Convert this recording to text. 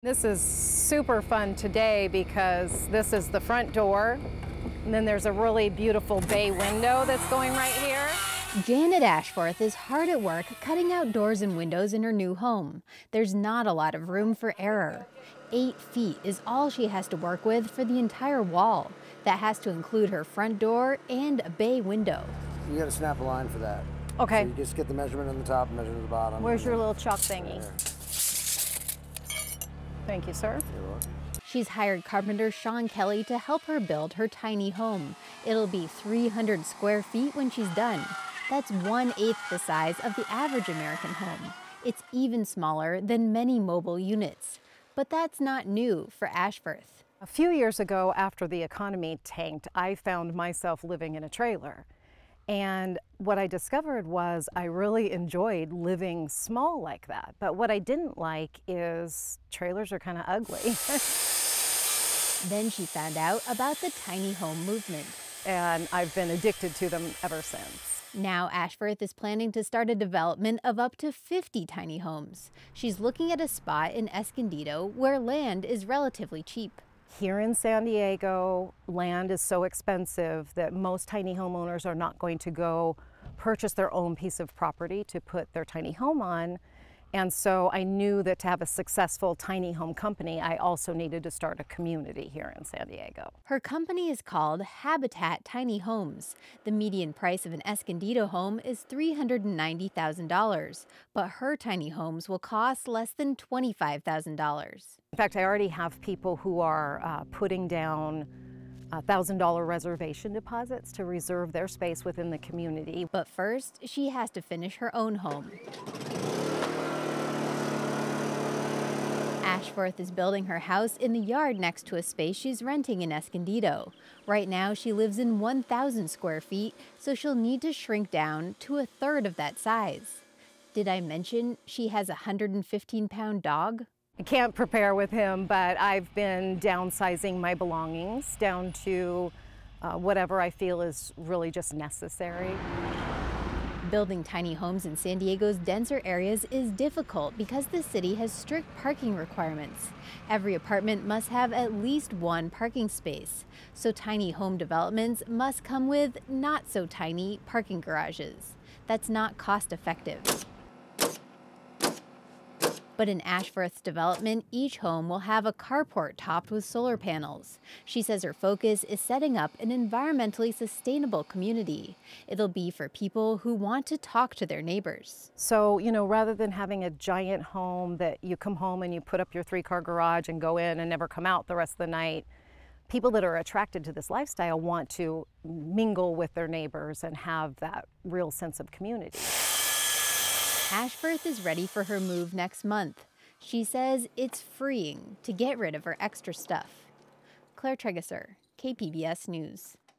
This is super fun today because this is the front door, and then there's a really beautiful bay window that's going right here. Janet Ashforth is hard at work cutting out doors and windows in her new home. There's not a lot of room for error. 8 feet is all she has to work with for the entire wall. That has to include her front door and a bay window. You gotta snap a line for that. Okay. So you just get the measurement on the top and measure to the bottom. Where's your little chalk thingy? There. Thank you, sir. You're welcome. She's hired carpenter Sean Kelly to help her build her tiny home. It'll be 300 square feet when she's done. That's 1/8 the size of the average American home. It's even smaller than many mobile units. But that's not new for Ashforth. A few years ago, after the economy tanked, I found myself living in a trailer. And what I discovered was I really enjoyed living small like that. But what I didn't like is trailers are kind of ugly. Then she found out about the tiny home movement. And I've been addicted to them ever since. Now Ashforth is planning to start a development of up to 50 tiny homes. She's looking at a spot in Escondido where land is relatively cheap. Here in San Diego, land is so expensive that most tiny homeowners are not going to go purchase their own piece of property to put their tiny home on. And so I knew that to have a successful tiny home company, I also needed to start a community here in San Diego. Her company is called Habitat Tiny Homes. The median price of an Escondido home is $390,000, but her tiny homes will cost less than $25,000. In fact, I already have people who are putting down $1,000 reservation deposits to reserve their space within the community. But first, she has to finish her own home. Ashforth is building her house in the yard next to a space she's renting in Escondido. Right now, she lives in 1,000 square feet, so she'll need to shrink down to 1/3 of that size. Did I mention she has a 115-pound dog? I can't prepare with him, but I've been downsizing my belongings down to whatever I feel is really just necessary. Building tiny homes in San Diego's denser areas is difficult because the city has strict parking requirements. Every apartment must have at least 1 parking space, so tiny home developments must come with not-so-tiny parking garages. That's not cost-effective. But in Ashforth's development, each home will have a carport topped with solar panels. She says her focus is setting up an environmentally sustainable community. It'll be for people who want to talk to their neighbors. So, rather than having a giant home that you come home and you put up your 3-car garage and go in and never come out the rest of the night, people that are attracted to this lifestyle want to mingle with their neighbors and have that real sense of community. Ashforth is ready for her move next month. She says it's freeing to get rid of her extra stuff. Claire Tregesser, KPBS News.